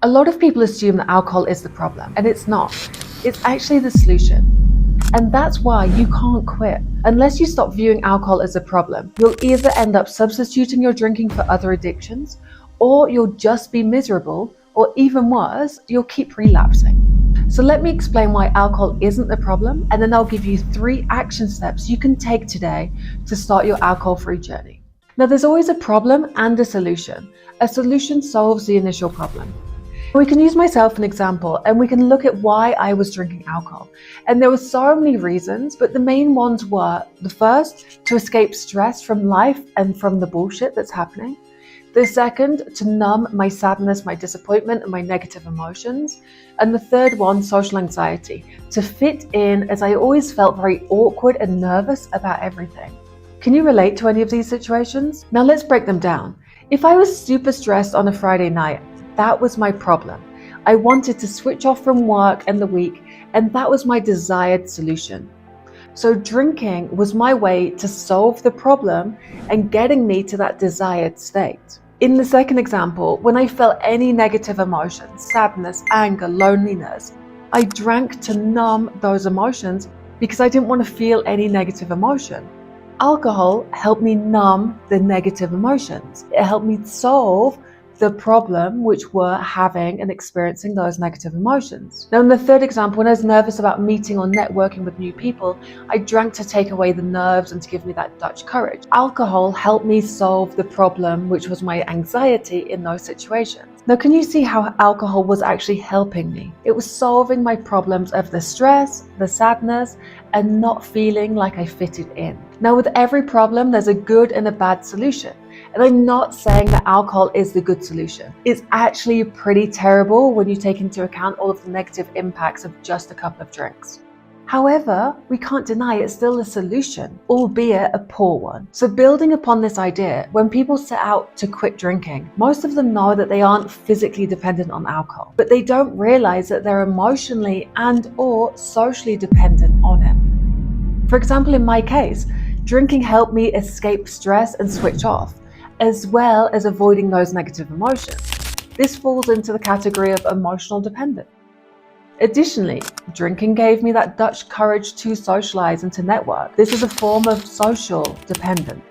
A lot of people assume that alcohol is the problem, and it's not. It's actually the solution. And that's why you can't quit. Unless you stop viewing alcohol as a problem, you'll either end up substituting your drinking for other addictions, or you'll just be miserable, or even worse, you'll keep relapsing. So let me explain why alcohol isn't the problem, and then I'll give you 3 action steps you can take today to start your alcohol-free journey. Now, there's always a problem and a solution. A solution solves the initial problem. We can use myself as an example, and we can look at why I was drinking alcohol. And there were so many reasons, but the main ones were, the first, to escape stress from life and from the bullshit that's happening. The second, to numb my sadness, my disappointment, and my negative emotions. And the third one, social anxiety, to fit in, as I always felt very awkward and nervous about everything. Can you relate to any of these situations? Now let's break them down. If I was super stressed on a Friday night, that was my problem. I wanted to switch off from work and the week, and that was my desired solution. So drinking was my way to solve the problem and getting me to that desired state. In the second example, when I felt any negative emotions, sadness, anger, loneliness, I drank to numb those emotions because I didn't want to feel any negative emotion. Alcohol helped me numb the negative emotions. It helped me solve the problem, which were having and experiencing those negative emotions. Now, in the third example, when I was nervous about meeting or networking with new people, I drank to take away the nerves and to give me that Dutch courage. Alcohol helped me solve the problem, which was my anxiety in those situations. Now, can you see how alcohol was actually helping me? It was solving my problems of the stress, the sadness, and not feeling like I fitted in. Now, with every problem, there's a good and a bad solution. And I'm not saying that alcohol is the good solution. It's actually pretty terrible when you take into account all of the negative impacts of just a couple of drinks. However, we can't deny it's still a solution, albeit a poor one. So building upon this idea, when people set out to quit drinking, most of them know that they aren't physically dependent on alcohol, but they don't realize that they're emotionally and/or socially dependent on it. For example, in my case, drinking helped me escape stress and switch off, as well as avoiding those negative emotions. This falls into the category of emotional dependence. Additionally, drinking gave me that Dutch courage to socialize and to network. This is a form of social dependence.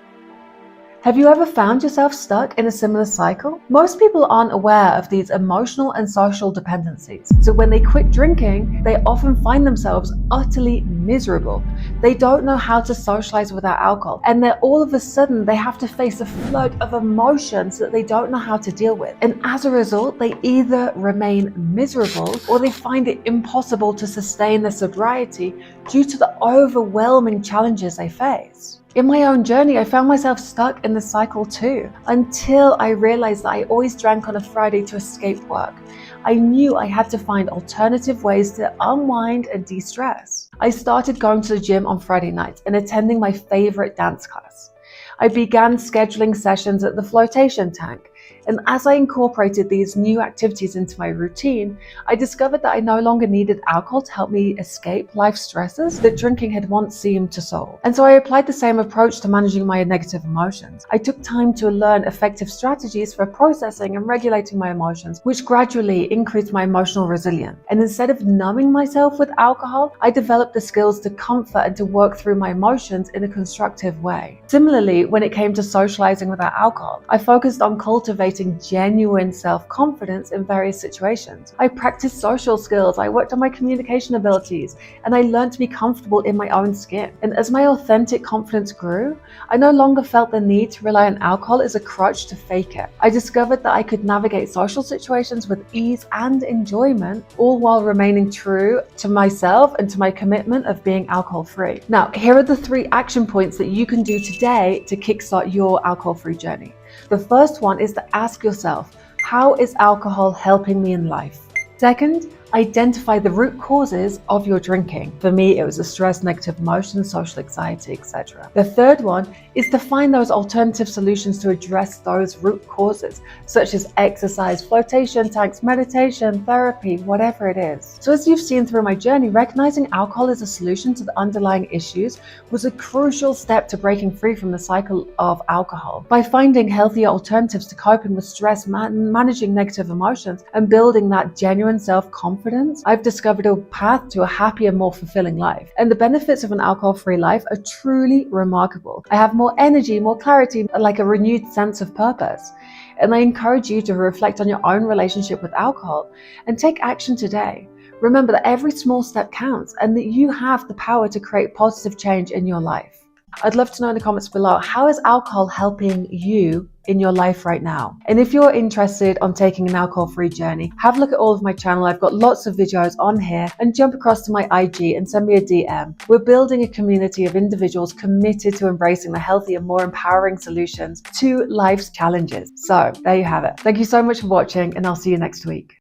Have you ever found yourself stuck in a similar cycle? Most people aren't aware of these emotional and social dependencies. So when they quit drinking, they often find themselves utterly miserable. They don't know how to socialize without alcohol. And then all of a sudden, they have to face a flood of emotions that they don't know how to deal with. And as a result, they either remain miserable or they find it impossible to sustain their sobriety due to the overwhelming challenges they face. In my own journey, I found myself stuck in the cycle too, until I realized that I always drank on a Friday to escape work. I knew I had to find alternative ways to unwind and de-stress. I started going to the gym on Friday nights and attending my favorite dance class. I began scheduling sessions at the flotation tank. And as I incorporated these new activities into my routine, I discovered that I no longer needed alcohol to help me escape life stresses that drinking had once seemed to solve. And so I applied the same approach to managing my negative emotions. I took time to learn effective strategies for processing and regulating my emotions, which gradually increased my emotional resilience. And instead of numbing myself with alcohol, I developed the skills to comfort and to work through my emotions in a constructive way. Similarly, when it came to socializing without alcohol, I focused on cultivating genuine self-confidence in various situations. I practiced social skills, I worked on my communication abilities, and I learned to be comfortable in my own skin. And as my authentic confidence grew, I no longer felt the need to rely on alcohol as a crutch to fake it. I discovered that I could navigate social situations with ease and enjoyment, all while remaining true to myself and to my commitment of being alcohol-free. Now, here are the 3 action points that you can do today to kickstart your alcohol-free journey. The first one is to ask yourself, how is alcohol helping me in life? Second, identify the root causes of your drinking. For me, it was the stress, negative emotions, social anxiety, etc. The third one is to find those alternative solutions to address those root causes, such as exercise, flotation tanks, meditation, therapy, whatever it is. So as you've seen through my journey, recognizing alcohol as a solution to the underlying issues was a crucial step to breaking free from the cycle of alcohol. By finding healthier alternatives to coping with stress, managing negative emotions, and building that genuine self-confidence, I've discovered a path to a happier, more fulfilling life. And the benefits of an alcohol-free life are truly remarkable. I have more energy, more clarity, like a renewed sense of purpose. And I encourage you to reflect on your own relationship with alcohol and take action today. Remember that every small step counts and that you have the power to create positive change in your life. I'd love to know in the comments below, how is alcohol helping you in your life right now? And if you're interested on taking an alcohol-free journey, have a look at all of my channel. I've got lots of videos on here, and jump across to my IG and send me a DM. We're building a community of individuals committed to embracing the healthier, more empowering solutions to life's challenges. So there you have it. Thank you so much for watching, and I'll see you next week.